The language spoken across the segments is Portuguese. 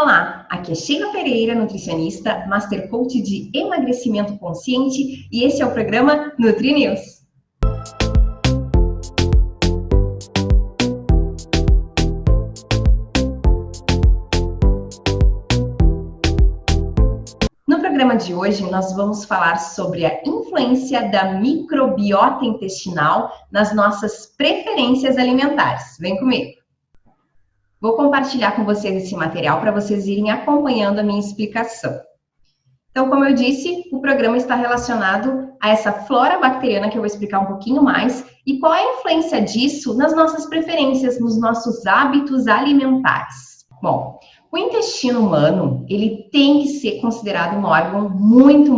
Olá, aqui é Sheila Pereira, nutricionista, Master Coach de Emagrecimento Consciente e esse é o programa Nutri News. No programa de hoje, nós vamos falar sobre a influência da microbiota intestinal nas nossas preferências alimentares. Vem comigo! Vou compartilhar com vocês esse material para vocês irem acompanhando a minha explicação. Então, como eu disse, o programa está relacionado a essa flora bacteriana que eu vou explicar um pouquinho mais e qual é a influência disso nas nossas preferências, nos nossos hábitos alimentares. Bom, o intestino humano, ele tem que ser considerado um órgão muito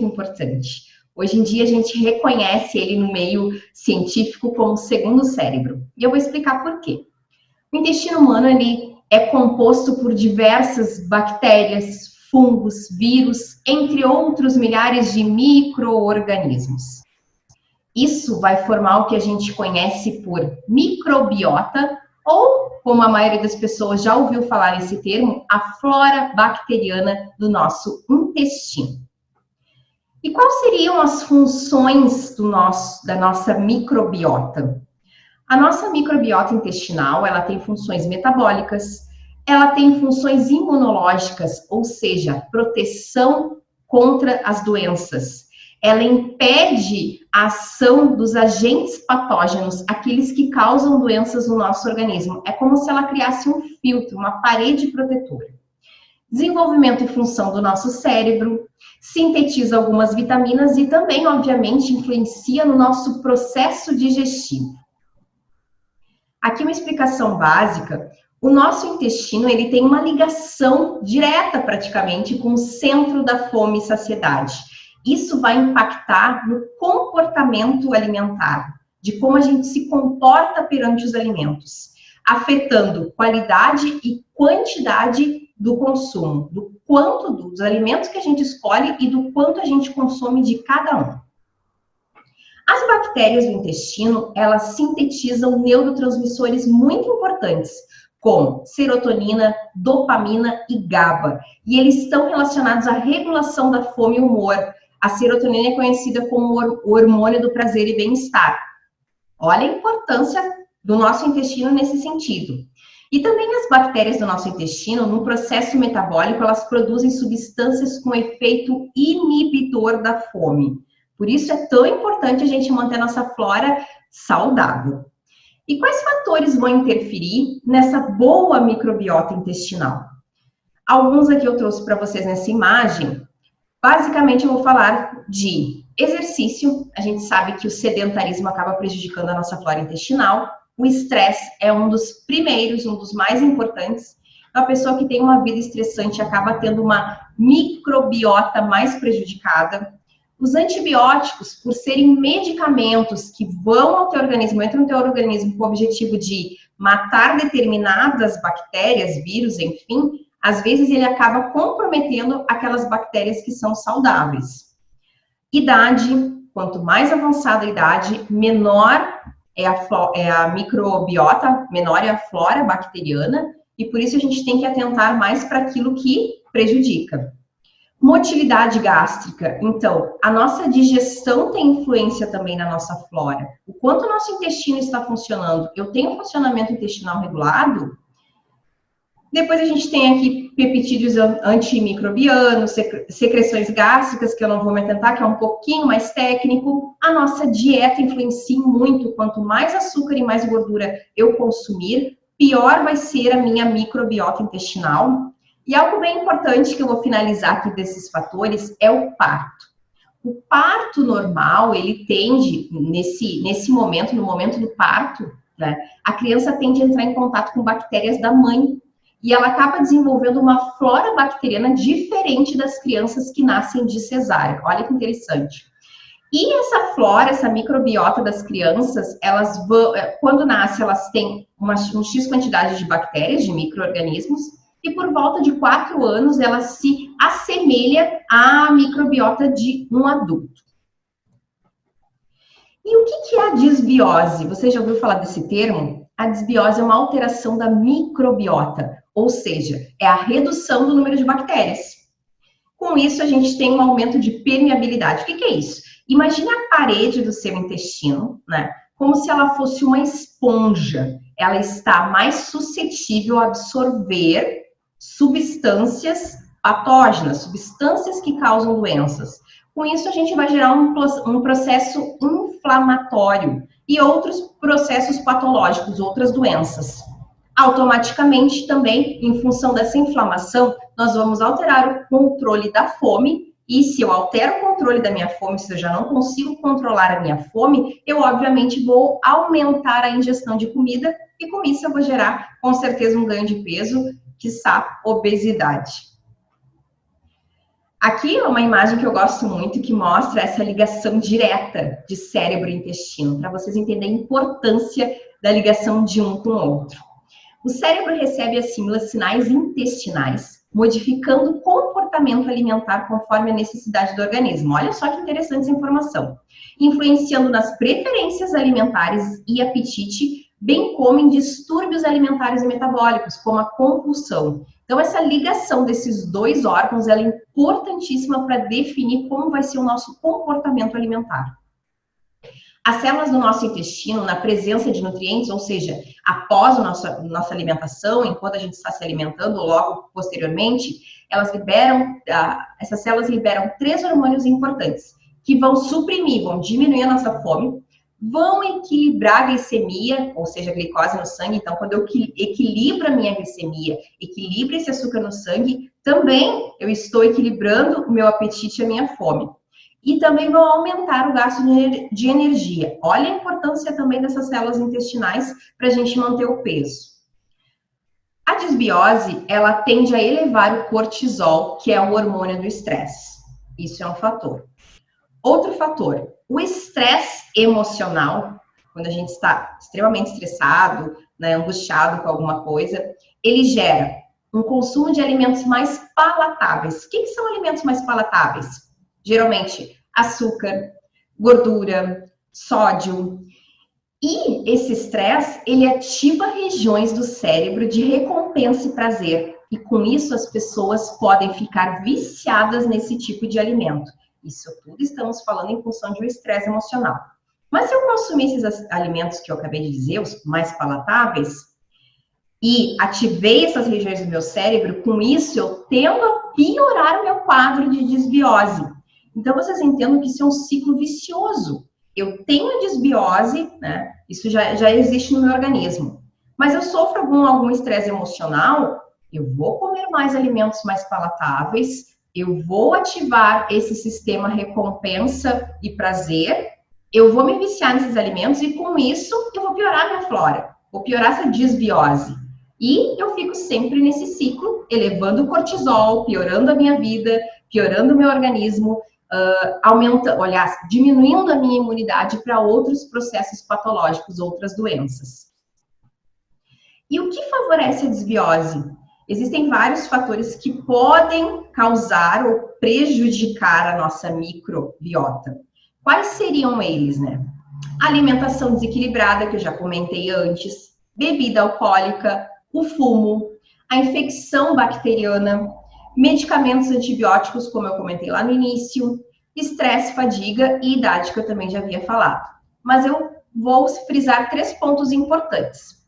importante. Hoje em dia, a gente reconhece ele no meio científico como o segundo cérebro. E eu vou explicar por quê. O intestino humano ele é composto por diversas bactérias, fungos, vírus, entre outros milhares de micro-organismos. Isso vai formar o que a gente conhece por microbiota, ou, como a maioria das pessoas já ouviu falar esse termo, a flora bacteriana do nosso intestino. E quais seriam as funções da nossa microbiota? A nossa microbiota intestinal, ela tem funções metabólicas, ela tem funções imunológicas, ou seja, proteção contra as doenças. Ela impede a ação dos agentes patógenos, aqueles que causam doenças no nosso organismo. É como se ela criasse um filtro, uma parede protetora. Desenvolvimento e função do nosso cérebro, sintetiza algumas vitaminas e também, obviamente, influencia no nosso processo digestivo. Aqui uma explicação básica, o nosso intestino ele tem uma ligação direta praticamente com o centro da fome e saciedade. Isso vai impactar no comportamento alimentar, de como a gente se comporta perante os alimentos, afetando qualidade e quantidade do consumo, do quanto dos alimentos que a gente escolhe e do quanto a gente consome de cada um. As bactérias do intestino, elas sintetizam neurotransmissores muito importantes, como serotonina, dopamina e GABA. E eles estão relacionados à regulação da fome e humor. A serotonina é conhecida como o hormônio do prazer e bem-estar. Olha a importância do nosso intestino nesse sentido. E também as bactérias do nosso intestino, no processo metabólico, elas produzem substâncias com efeito inibidor da fome. Por isso é tão importante a gente manter a nossa flora saudável. E quais fatores vão interferir nessa boa microbiota intestinal? Alguns aqui eu trouxe para vocês nessa imagem. Basicamente eu vou falar de exercício. A gente sabe que o sedentarismo acaba prejudicando a nossa flora intestinal. O estresse é um dos primeiros, um dos mais importantes. A pessoa que tem uma vida estressante acaba tendo uma microbiota mais prejudicada. Os antibióticos, por serem medicamentos que vão ao teu organismo, entram no teu organismo com o objetivo de matar determinadas bactérias, vírus, enfim, às vezes ele acaba comprometendo aquelas bactérias que são saudáveis. Idade, quanto mais avançada a idade, menor é a microbiota, menor é a flora bacteriana, e por isso a gente tem que atentar mais para aquilo que prejudica. Motilidade gástrica, então, a nossa digestão tem influência também na nossa flora. O quanto o nosso intestino está funcionando, eu tenho um funcionamento intestinal regulado. Depois a gente tem aqui peptídeos antimicrobianos, secreções gástricas, que eu não vou me atentar, que é um pouquinho mais técnico. A nossa dieta influencia muito, quanto mais açúcar e mais gordura eu consumir, pior vai ser a minha microbiota intestinal. E algo bem importante que eu vou finalizar aqui desses fatores é o parto. O parto normal, ele tende, nesse momento, no momento do parto, né, a criança tende a entrar em contato com bactérias da mãe. E ela acaba desenvolvendo uma flora bacteriana diferente das crianças que nascem de cesárea. Olha que interessante. E essa flora, essa microbiota das crianças, elas vão, quando nascem, elas têm uma X quantidade de bactérias, de micro-organismos, e por volta de 4 anos ela se assemelha à microbiota de um adulto. E o que é a disbiose? Você já ouviu falar desse termo? A disbiose é uma alteração da microbiota, ou seja, é a redução do número de bactérias. Com isso, a gente tem um aumento de permeabilidade. O que é isso? Imagine a parede do seu intestino, né? Como se ela fosse uma esponja. Ela está mais suscetível a absorver substâncias patógenas, substâncias que causam doenças. Com isso, a gente vai gerar um processo inflamatório e outros processos patológicos, outras doenças. Automaticamente, também, em função dessa inflamação, nós vamos alterar o controle da fome. E se eu altero o controle da minha fome, se eu já não consigo controlar a minha fome, eu obviamente vou aumentar a ingestão de comida e com isso eu vou gerar, com certeza, um ganho de peso, quiçá obesidade. Aqui é uma imagem que eu gosto muito, que mostra essa ligação direta de cérebro e intestino, para vocês entenderem a importância da ligação de um com o outro. O cérebro recebe e assimila sinais intestinais, modificando o comportamento alimentar conforme a necessidade do organismo. Olha só que interessante essa informação. Influenciando nas preferências alimentares e apetite, bem como em distúrbios alimentares e metabólicos, como a compulsão. Então, essa ligação desses dois órgãos ela é importantíssima para definir como vai ser o nosso comportamento alimentar. As células do nosso intestino, na presença de nutrientes, ou seja, após a nossa alimentação, enquanto a gente está se alimentando, ou logo posteriormente, essas células liberam 3 hormônios importantes, que vão suprimir, vão diminuir a nossa fome, vão equilibrar a glicemia, ou seja, a glicose no sangue. Então, quando eu equilibro a minha glicemia, equilibro esse açúcar no sangue, também eu estou equilibrando o meu apetite e a minha fome. E também vão aumentar o gasto de energia. Olha a importância também dessas células intestinais para a gente manter o peso. A desbiose, ela tende a elevar o cortisol, que é o hormônio do estresse. Isso é um fator. Outro fator, o estresse emocional, quando a gente está extremamente estressado, né, angustiado com alguma coisa, ele gera um consumo de alimentos mais palatáveis. O que são alimentos mais palatáveis? Geralmente, açúcar, gordura, sódio. E esse estresse, ele ativa regiões do cérebro de recompensa e prazer. E com isso, as pessoas podem ficar viciadas nesse tipo de alimento. Isso tudo estamos falando em função de um estresse emocional. Mas se eu consumir esses alimentos que eu acabei de dizer, os mais palatáveis, e ativei essas regiões do meu cérebro, com isso eu tendo a piorar o meu quadro de desbiose. Então, vocês entendam que isso é um ciclo vicioso. Eu tenho a desbiose, né? Isso já existe no meu organismo. Mas eu sofro algum estresse emocional, eu vou comer mais alimentos mais palatáveis, eu vou ativar esse sistema recompensa e prazer, eu vou me viciar nesses alimentos e com isso eu vou piorar a minha flora, vou piorar essa desbiose. E eu fico sempre nesse ciclo, elevando o cortisol, piorando a minha vida, piorando o meu organismo, diminuindo a minha imunidade para outros processos patológicos, outras doenças. E o que favorece a desbiose? Existem vários fatores que podem causar ou prejudicar a nossa microbiota. Quais seriam eles, né? Alimentação desequilibrada, que eu já comentei antes, bebida alcoólica, o fumo, a infecção bacteriana, medicamentos antibióticos, como eu comentei lá no início, estresse, fadiga e idade, que eu também já havia falado. Mas eu vou frisar 3 pontos importantes,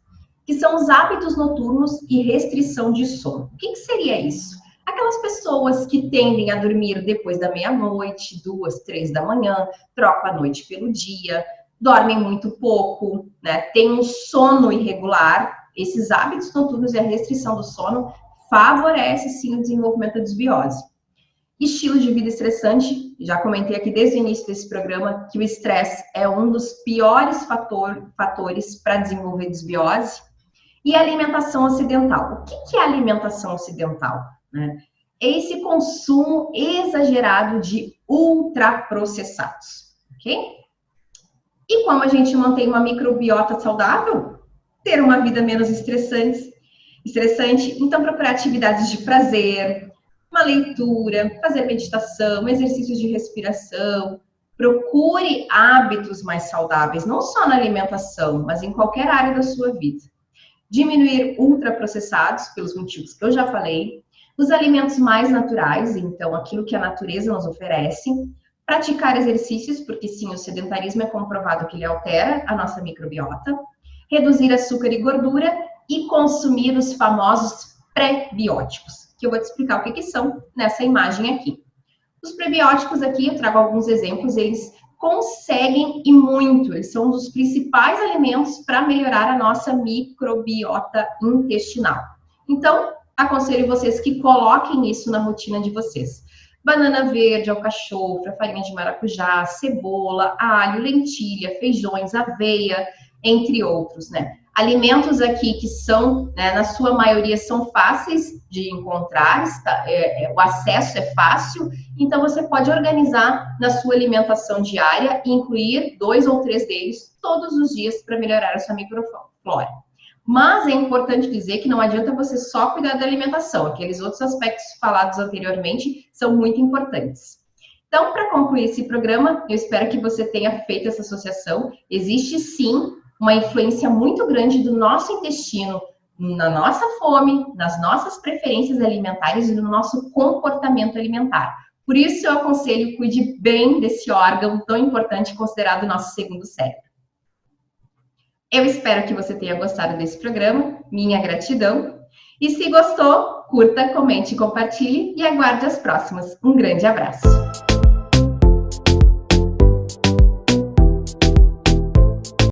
que são os hábitos noturnos e restrição de sono. O que seria isso? Aquelas pessoas que tendem a dormir depois da meia-noite, 2, 3 da manhã, trocam a noite pelo dia, dormem muito pouco, né? Tem um sono irregular. Esses hábitos noturnos e a restrição do sono favorece sim o desenvolvimento da desbiose. Estilo de vida estressante, já comentei aqui desde o início desse programa que o estresse é um dos piores fatores para desenvolver desbiose. E alimentação ocidental. O que é alimentação ocidental? É esse consumo exagerado de ultraprocessados, ok? E como a gente mantém uma microbiota saudável? Ter uma vida menos estressante, então procurar atividades de prazer, uma leitura, fazer meditação, exercícios de respiração, procure hábitos mais saudáveis, não só na alimentação, mas em qualquer área da sua vida. diminuir ultraprocessados, pelos motivos que eu já falei, os alimentos mais naturais, então aquilo que a natureza nos oferece, praticar exercícios, porque sim, o sedentarismo é comprovado que ele altera a nossa microbiota, reduzir açúcar e gordura e consumir os famosos pré-bióticos, que eu vou te explicar o que são nessa imagem aqui. Os prebióticos aqui, eu trago alguns exemplos, eles conseguem e muito, eles são um dos principais alimentos para melhorar a nossa microbiota intestinal. Então, aconselho vocês que coloquem isso na rotina de vocês. Banana verde, alcachofra, farinha de maracujá, cebola, alho, lentilha, feijões, aveia, entre outros, né? Alimentos aqui que são, né, na sua maioria, são fáceis de encontrar, o acesso é fácil, então você pode organizar na sua alimentação diária e incluir 2 ou 3 deles todos os dias para melhorar a sua microflora. Mas é importante dizer que não adianta você só cuidar da alimentação, aqueles outros aspectos falados anteriormente são muito importantes. Então, para concluir esse programa, eu espero que você tenha feito essa associação. Existe sim uma influência muito grande do nosso intestino na nossa fome, nas nossas preferências alimentares e no nosso comportamento alimentar. Por isso, eu aconselho, cuide bem desse órgão tão importante considerado o nosso segundo cérebro. Eu espero que você tenha gostado desse programa, minha gratidão. E se gostou, curta, comente e compartilhe e aguarde as próximas. Um grande abraço!